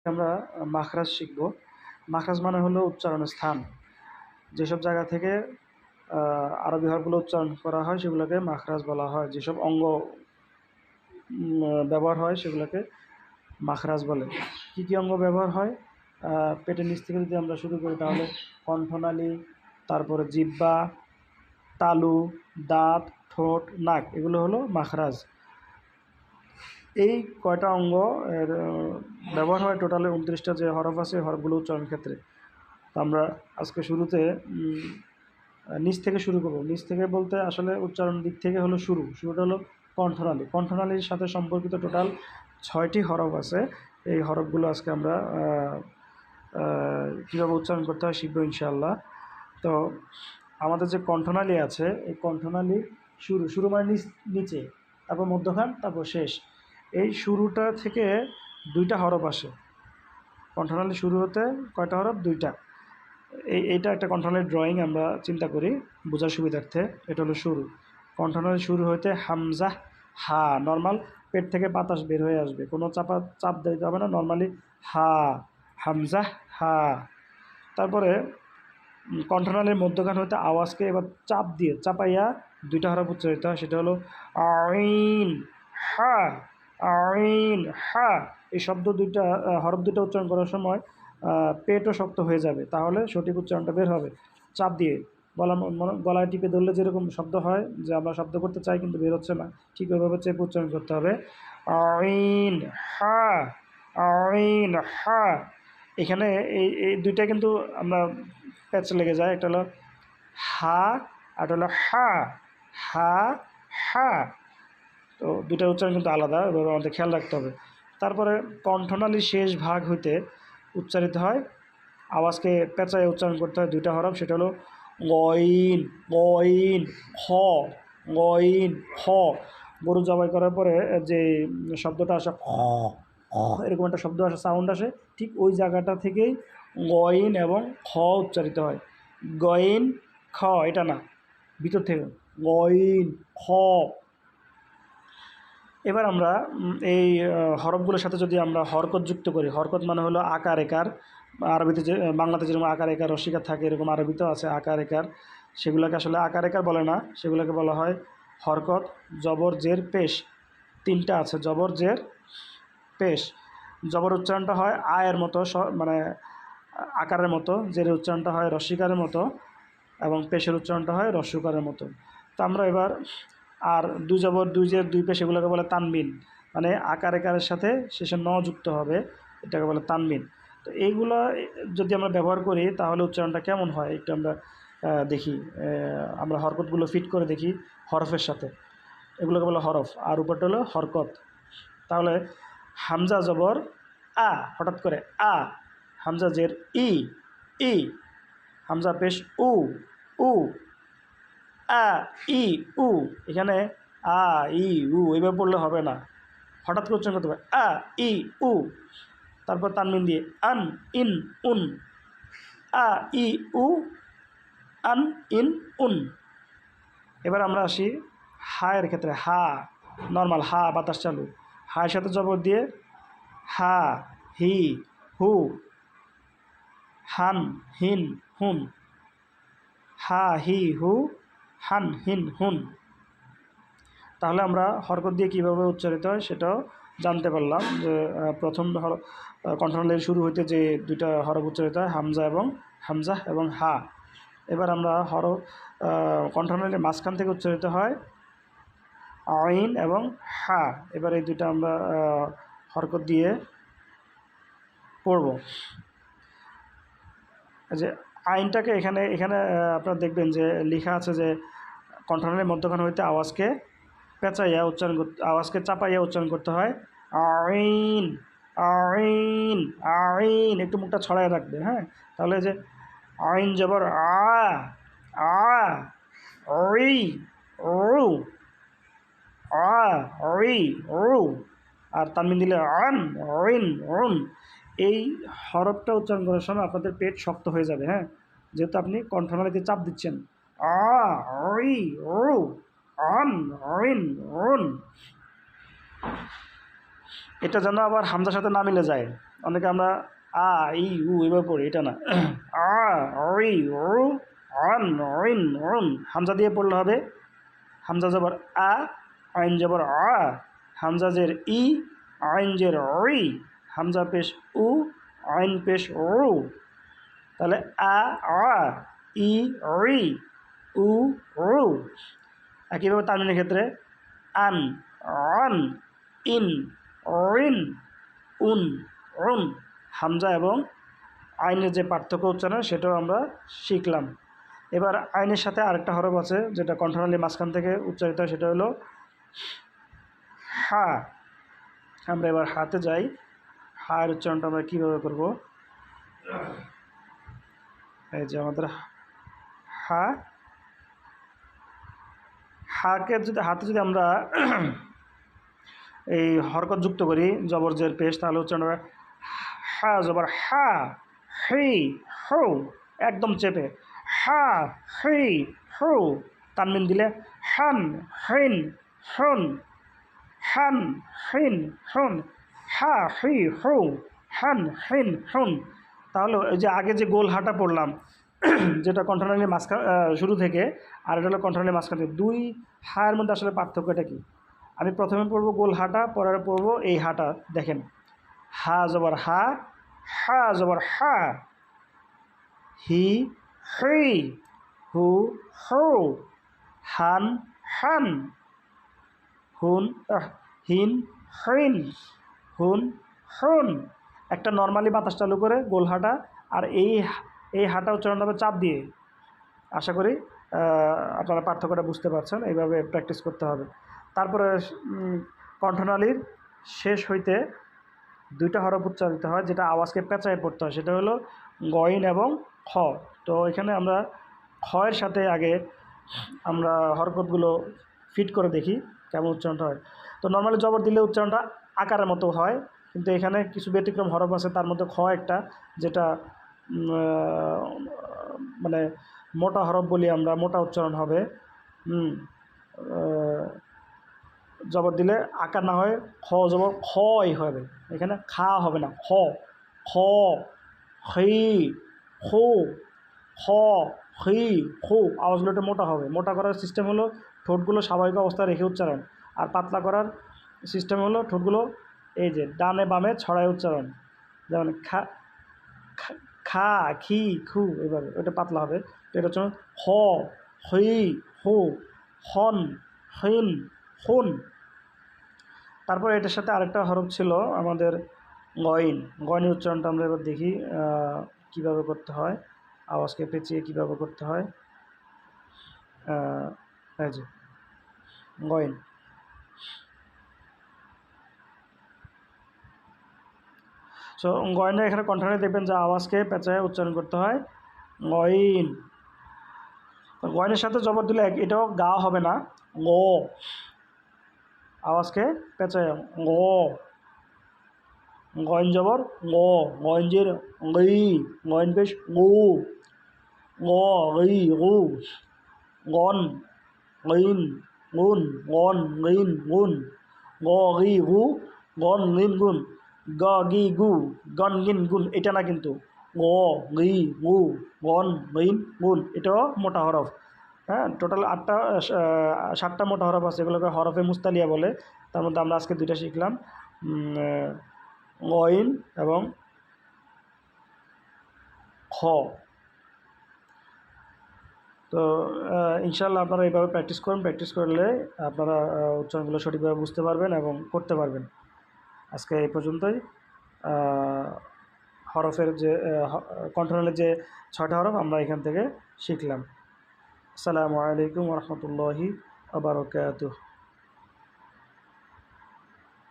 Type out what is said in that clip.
আমরা মাখরাজ শিখব। মাখরাজ মানে হলো উচ্চারণের স্থান। যেসব জায়গা থেকে আরবি হরফগুলো উচ্চারণ করা হয় সেগুলোকে মাখরাজ বলা হয়। যেসব অঙ্গ ব্যবহার হয় সেগুলোকে মাখরাজ বলে। কী কী অঙ্গ ব্যবহার হয়? পেটের নিচ থেকে যদি আমরা শুরু করি তাহলে কণ্ঠনালী, তারপরে জিহ্বা, তালু, দাঁত, ঠোঁট, নাক, এগুলো হলো মাখরাজ। এই কয়টা অঙ্গ এর ব্যবহার হয় টোটালে 29টা যে হরফ আছে হরফগুলো উচ্চারণের ক্ষেত্রে। তো আমরা আজকে শুরুতে নিচ থেকে শুরু করব। নিচ থেকে বলতে আসলে উচ্চারণ দিক থেকে হলো শুরুটা হলো কণ্ঠনালী। কণ্ঠনালীর সাথে সম্পর্কিত টোটাল 6টি হরফ আছে। এই হরফগুলো আজকে আমরা কীভাবে উচ্চারণ করতে হয় শিখব ইনশাআল্লাহ। তো আমাদের যে কণ্ঠনালী আছে এই কণ্ঠনালী শুরু মানে নিচে, তারপর মধ্যখান, তারপর শেষ। এই শুরুটা থেকে 2টা হরফ আসে। কণ্ঠনালী শুরু হতে কয়টা হরফ? 2টা। এইটা একটা কণ্ঠনালীর ড্রয়িং আমরা চিন্তা করি বোঝার সুবিধার্থে। এটা হলো শুরু। কণ্ঠনালী শুরু হইতে হামজা, হা। নর্মাল পেট থেকে বাতাস বের হয়ে আসবে, কোনো চাপ দিতে হবে না, নর্মালি হা, হামজা, হা। তারপরে কণ্ঠনালীর মধ্যখান হইতে আওয়াজকে এবার চাপাইয়া 2টা হরফ উচ্চারিত হয়। সেটা হলো আইন, হা, আইন, হা। এই হরফ দুটো উচ্চারণ করার সময় পেটও শক্ত হয়ে যাবে, তাহলে সঠিক উচ্চারণটা বের হবে। চাপ দিয়ে গলায় টিপে ধরলে যেরকম শব্দ হয়, যে আমরা শব্দ করতে চাই কিন্তু বের হচ্ছে না, ঠিক ওইভাবে চেপে উচ্চারণ করতে হবে। আইন, হা, আইন, হা। এখানে এই দুইটা কিন্তু আমরা প্যাচ লেগে যায়। একটা হলো হা আর একটা হলো হা, হা, হা। তো দুইটা উচ্চারণ কিন্তু আলাদা, এভাবে আমাদের খেয়াল রাখতে হবে। তারপরে কণ্ঠনালীর শেষ ভাগ হইতে উচ্চারিত হয়, আওয়াজকে পেঁচায় উচ্চারণ করতে হয় 2টা হরফ। সেটা হলো গইন, গইন, হ, গইন, হ। গরু জবাই করার পরে যে শব্দটা আসে এরকম একটা শব্দ আসে, সাউন্ড আসে, ঠিক ওই জায়গাটা থেকেই গইন এবং খ উচ্চারিত হয়। গইন, খ, এটা না, ভিতর থেকে গইন, খ। এবার আমরা এই হরফগুলোর সাথে যদি আমরা হরকত যুক্ত করি, হরকত মানে হলো আকার একার। আরবিতে বাংলাতে যেরকম আকার একার রসিকার থাকে, এরকম আরবিতেও আছে আকার একার। সেগুলোকে আসলে আকার একার বলে না, সেগুলোকে বলা হয় হরকত। জবর, জের, পেশ, 3টা আছে, জবর, জের, পেশ। জবর উচ্চারণটা হয় আয়ের মতো, মানে আকারের মতো। জের উচ্চারণটা হয় রসিকারের মতো এবং পেশের উচ্চারণটা হয় রস্যকারের মতো। তো আমরা এবার আর 2 জবর, 2 জের, 2 পেশ, এগুলোকে বলে তানবিন, মানে আকার একারের সাথে শেষে ন যুক্ত হবে, এটাকে বলে তানবিন। তো এইগুলো যদি আমরা ব্যবহার করি তাহলে উচ্চারণটা কেমন হয় একটু আমরা দেখি। আমরা হরকতগুলো ফিট করে দেখি হরফের সাথে, এগুলোকে বলে হরফ, আর উপরটা হলো হরকত। তাহলে হামজা জবর আ, হঠাৎ করে আ। হামজা জের ই, ই। হামজা পেশ উ, উ। আ, ই, উ। এখানে আ, ই, উ এইভাবে পড়লে হবে না, হঠাৎ করে উচ্চারণ করতে হবে আ, ই, উ। তারপর তানবিন দিয়ে আন, ইন, উন। আ, ই, উ, আন, ইন, উন। এবার আমরা আসি হায়ের ক্ষেত্রে। হা, নর্মাল হা, বাতাস চালু। হায়ের সাথে জবর দিয়ে হা, হি, হু, হান, হিন, হুন। হা, হি, হু, হান, হিন, হুন। তাহলে আমরা হরকত দিয়ে কীভাবে উচ্চারিত হয় সেটাও জানতে পারলাম, যে প্রথম কণ্ঠনালীর শুরু হইতে যে 2টা হরফ উচ্চারিত হয়, হামজা এবং হা। এবার আমরা কণ্ঠনালীর মাঝখান থেকে উচ্চারিত হয় আইন এবং হা। এবার এই 2টা আমরা হরকত দিয়ে পড়ব। যে আইনটাকে এখানে আপনারা দেখবেন যে লেখা আছে যে কণ্ঠনালীর মধ্যখান হইতে আওয়াজকে চাপাইয়া উচ্চারণ করতে হয় আইন, আইন, আইন। একটু মুখটা ছড়ায় রাখবে, হ্যাঁ। তাহলে যে আইন জবর আ, আ, ঐ, ও, আ, ঐ, ও। আর তানবিন দিলে আন, ঐন, ওন। এই হরফটা উচ্চারণ করার সময় আপনাদের পেট শক্ত হয়ে যাবে, হ্যাঁ, যেহেতু আপনি কণ্ঠনালীতে চাপ দিচ্ছেন। আ, ঐ, ও, আন, ঐন, ওন। এটা যেন আবার হামজার সাথে না মিলে যায়। অনেকে আমরা আ ই উ এভাবে পড়ি, এটা না। আ ই উ আন ইন উন, হামজা দিয়ে পড়লে হবে। হামজা জবর আ, আইন জবর আ, হামজা জের ই, আইন জের ই, হামজা পেশ উ, আইন পেশ উ। তাহলে আ আ ই ই উ উ। একইভাবে তানবিনের ক্ষেত্রে আন আন ইন ইন উন উন, হামজা এবং আইনের যে পার্থক্য উচ্চারণ সেটাও আমরা শিখলাম। এবার আইনের সাথে আরেকটা হরফ আছে যেটা কণ্ঠনালীর মাঝখান থেকে উচ্চারিত হয়, সেটা হলো হা। আমরা এবার হাতে যাই। হার উচ্চারণটা আমরা কীভাবে করব? এই যে আমাদের হা, হাকে যদি হাতে যদি আমরা এই হরকত যুক্ত করি জবরজের পেশ, তাহলে উচ্চারণ হবে হা জবর হা, হি হু, একদম চেপে হা হি হু। তানবিন দিলে হান হিন হুন, হান হিন হুন, হা হি হু, হান হিন হুন। তাহলে ওই যে আগে যে গোল হাটা পড়লাম যেটা কণ্ঠনালীর মাঝখান শুরু থেকে, আর এটা হলো কণ্ঠনালীর মাঝখান থেকে, দুই হায়ের মধ্যে আসলে পার্থক্যটা কি? আমি প্রথমে পড়বো গোল হাটা, পরে পড়বো এই হাটা। দেখেন, হা জবর হা, হা জবর হা, হি হি, হু হু, হান হান, হুন হিন হিন, হুন হুন। একটা নর্মালি বাতাস চালু করে গোল হাঁটা, আর এই হাঁটা উচ্চারণ হবে চাপ দিয়ে। আশা করি আপনারা পার্থক্যটা বুঝতে পারছেন। এইভাবে প্র্যাকটিস করতে হবে। তারপরে কণ্ঠনালীর শেষ হইতে দুইটা হরফ উচ্চারিত হয় যেটা আওয়াজকে পেঁচায় পড়তে হয়, সেটা হলো গইন এবং খ। তো এখানে আমরা খয়ের সাথে আগে আমরা হরকতগুলো ফিট করে দেখি কেমন উচ্চারণটা হয়। তো নর্মালি জবর দিলে উচ্চারণটা আকারের মতো হয়, কিন্তু এখানে কিছু ব্যতিক্রম হরফ আছে, তার মধ্যে খ একটা, যেটা মানে মোটা হরফ বলি আমরা, মোটা উচ্চারণ হবে। জবর দিলে আকার না হয় খ জবর খই হবে, এখানে খা হবে না, খ খ হি খু, খ হি খু। আওয়াজগুলো একটু মোটা হবে। মোটা করার সিস্টেম হলো ঠোঁটগুলো স্বাভাবিক অবস্থায় রেখে উচ্চারণ, আর পাতলা করার সিস্টেম হলো ঠোঁটগুলো এই যে ডানে বামে ছড়ায় উচ্চারণ। যেমন খা খা খি খু, এভাবে ওটা পাতলা হবে। তো এটা হচ্ছে হ হি হু, হন হিন হুন। তারপর এটার সাথে আরেকটা হরফ ছিল আমাদের গইন। গইনের উচ্চারণটা আমরা এবার দেখি কিভাবে করতে হয়, আওয়াজকে পেঁচিয়ে কিভাবে করতে হয়। এই যে গইন, সো গয়নের এখানে কণ্ঠনালী দেখবেন যে আওয়াজকে পেঁচায় উচ্চারণ করতে হয় গইন। গয়নের সাথে জবর দিলে এটাও গা হবে না, গ। আওয়াজকে পেঁচায় গ, গইন জবর গ, গইনজের গই, গইন পেশ গু, গ গই গু, গন গইন গুন, গন গইন গুন, গ গি গু, গন গিন গুন, গ গি গু, গন গিন গুন। এটা না কিন্তু গ গি গু, গন গইন গুন, এটাও মোটা হরফ। হ্যাঁ, টোটাল 7টা মোটা হরফ আছে, এগুলোকে হরফে মুস্তালিয়া বলে। তার মধ্যে আমরা আজকে 2টা শিখলাম, গইন এবং খ। তো ইনশাআল্লাহ আপনারা এইভাবে প্র্যাকটিস করুন। প্র্যাকটিস করলে আপনারা উচ্চারণগুলো সঠিকভাবে বুঝতে পারবেন এবং করতে পারবেন। আজকে এই পর্যন্তই। হরফের যে কণ্ঠনালীর যে 6টা হরফ আমরা এখান থেকে শিখলাম। আসসালামু আলাইকুম ওয়া রাহমাতুল্লাহি ওয়া বারাকাতুহু।